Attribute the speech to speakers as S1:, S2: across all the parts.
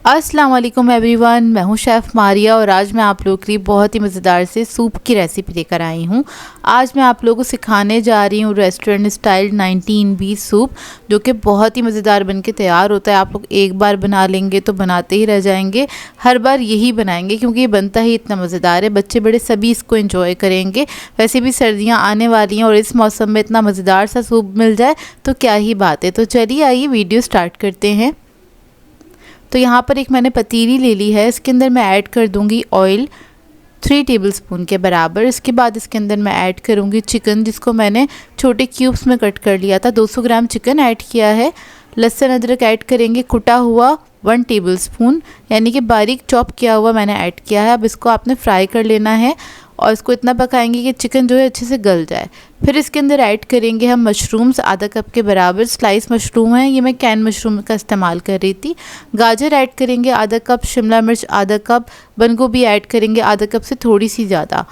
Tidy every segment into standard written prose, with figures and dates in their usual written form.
S1: अस्सलाम वालेकुम एवरीवन, मैं हूं शेफ़ मारिया और आज मैं आप लोगों के लिए बहुत ही मज़ेदार से सूप की रेसिपी लेकर आई हूं। आज मैं आप लोगों को सिखाने जा रही हूं रेस्टोरेंट स्टाइल 19B सूप, जो कि बहुत ही मज़ेदार बनके तैयार होता है। आप लोग एक बार बना लेंगे तो बनाते ही रह जाएंगे, हर बार यही बनाएंगे क्योंकि ये बनता ही इतना मज़ेदार है। बच्चे बड़े सभी इसको एंजॉय करेंगे। वैसे भी सर्दियाँ आने वाली हैं और इस मौसम में इतना मज़ेदार सा सूप मिल जाए तो क्या ही बात है। तो चलिए आइए वीडियो स्टार्ट करते हैं। तो यहाँ पर एक मैंने पतीली ले ली है, इसके अंदर मैं ऐड कर दूँगी ऑयल 3 टेबलस्पून के बराबर। इसके बाद इसके अंदर मैं ऐड करूँगी चिकन, जिसको मैंने छोटे क्यूब्स में कट कर लिया था। 200 ग्राम चिकन ऐड किया है। लहसुन अदरक ऐड करेंगे कुटा हुआ 1 टेबलस्पून, यानी कि बारीक चॉप किया हुआ मैंने ऐड किया है। अब इसको आपने फ्राई कर लेना है और इसको इतना पकाएंगे कि चिकन जो है अच्छे से गल जाए। फिर इसके अंदर ऐड करेंगे हम मशरूम्स, आधा कप के बराबर स्लाइस मशरूम है, ये मैं कैन मशरूम का इस्तेमाल कर रही थी। गाजर ऐड करेंगे आधा कप, शिमला मिर्च आधा कप, बंद गोभी ऐड करेंगे आधा कप से थोड़ी सी ज़्यादा।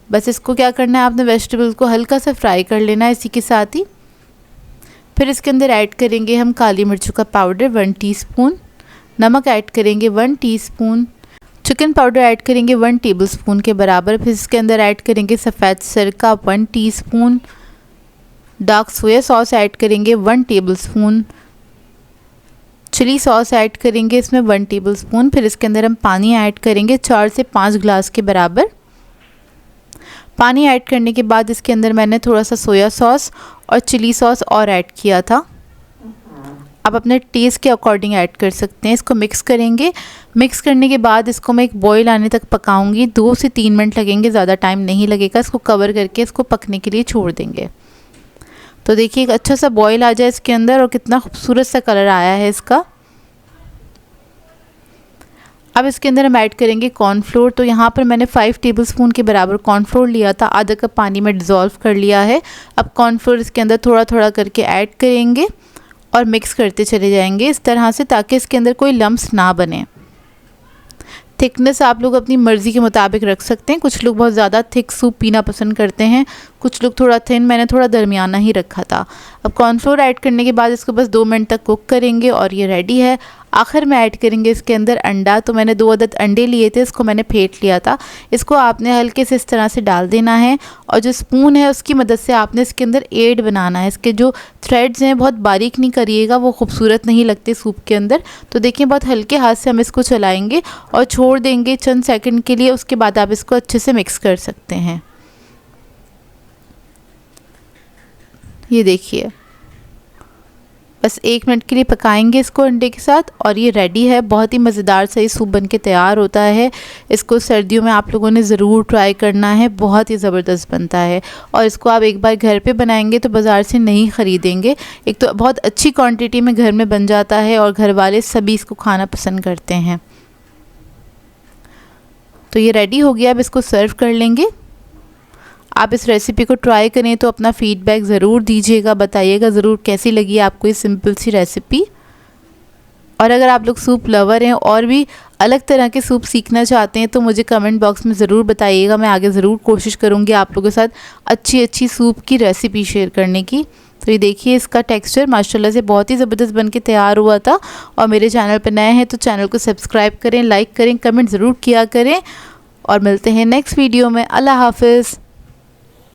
S1: बस इसको क्या करना है, आपने वेजिटेबल्स को हल्का सा फ्राई कर लेना है इसी के साथ ही। फिर इसके अंदर ऐड करेंगे हम काली मिर्चों का पाउडर 1 टीस्पून, नमक ऐड करेंगे 1 टीस्पून, चिकन पाउडर ऐड करेंगे 1 टेबलस्पून के बराबर। फिर इसके अंदर ऐड करेंगे सफ़ेद सिरका 1 teaspoon, dark soya sauce add करेंगे 1 टेबलस्पून, चिली सॉस ऐड करेंगे इसमें 1 टेबलस्पून। फिर इसके अंदर हम पानी ऐड करेंगे 4 से 5 ग्लास के बराबर। पानी ऐड करने के बाद इसके अंदर मैंने थोड़ा सा सोया सॉस और चिली सॉस और ऐड किया था। आप अपने टेस्ट के अकॉर्डिंग ऐड कर सकते हैं। इसको मिक्स करेंगे। मिक्स करने के बाद इसको मैं एक बॉईल आने तक पकाऊंगी। 2 से 3 मिनट लगेंगे, ज़्यादा टाइम नहीं लगेगा। इसको कवर करके इसको पकने के लिए छोड़ देंगे। तो देखिए एक अच्छा सा बॉईल आ जाए इसके अंदर और कितना खूबसूरत सा कलर आया है इसका। अब इसके अंदर हम ऐड करेंगे कॉर्नफ्लोर। तो यहाँ पर मैंने 5 टेबलस्पून के बराबर कॉर्नफ्लोर लिया था, आधा कप पानी में डिज़ोल्व कर लिया है। अब कॉर्नफ्लोर इसके अंदर थोड़ा थोड़ा करके ऐड करेंगे और मिक्स करते चले जाएंगे इस तरह से, ताकि इसके अंदर कोई लम्स ना बने। थिकनेस आप लोग अपनी मर्ज़ी के मुताबिक रख सकते हैं। कुछ लोग बहुत ज़्यादा थिक सूप पीना पसंद करते हैं, कुछ लोग थोड़ा थिन, मैंने थोड़ा दरमियाना ही रखा था। अब कॉर्नफ्लोर ऐड करने के बाद इसको बस 2 मिनट तक कुक करेंगे और ये रेडी है। आखिर में ऐड करेंगे इसके अंदर अंडा। तो मैंने 2 अदद अंडे लिए थे, इसको मैंने फेंट लिया था। इसको आपने हल्के से इस तरह से डाल देना है और जो स्पून है उसकी मदद से आपने इसके अंदर एड बनाना है। इसके जो थ्रेड्स हैं बहुत बारीक नहीं करिएगा, वो खूबसूरत नहीं लगते सूप के अंदर। तो देखिए बहुत हल्के हाथ से हम इसको चलाएंगे और छोड़ देंगे चंद सेकंड के लिए। उसके बाद आप इसको अच्छे से मिक्स कर सकते हैं। ये देखिए बस 1 मिनट के लिए पकाएंगे इसको अंडे के साथ और ये रेडी है। बहुत ही मज़ेदार सा ये सूप बनके तैयार होता है। इसको सर्दियों में आप लोगों ने ज़रूर ट्राई करना है, बहुत ही ज़बरदस्त बनता है। और इसको आप एक बार घर पे बनाएंगे तो बाज़ार से नहीं ख़रीदेंगे। एक तो बहुत अच्छी क्वांटिटी में घर में बन जाता है और घर वाले सभी इसको खाना पसंद करते हैं। तो ये रेडी हो गया, अब इसको सर्व कर लेंगे। आप इस रेसिपी को ट्राई करें तो अपना फ़ीडबैक ज़रूर दीजिएगा, बताइएगा ज़रूर कैसी लगी आपको ये सिंपल सी रेसिपी। और अगर आप लोग सूप लवर हैं और भी अलग तरह के सूप सीखना चाहते हैं तो मुझे कमेंट बॉक्स में ज़रूर बताइएगा। मैं आगे ज़रूर कोशिश करूँगी आप लोगों के साथ अच्छी अच्छी सूप की रेसिपी शेयर करने की। तो ये देखिए इसका टेक्सचर माशाल्लाह से बहुत ही ज़बरदस्त बन के तैयार हुआ था। और मेरे चैनल पर नए हैं तो चैनल को सब्सक्राइब करें, लाइक करें, कमेंट ज़रूर किया करें। और मिलते हैं नेक्स्ट वीडियो में। अल्लाह हाफ़िज़।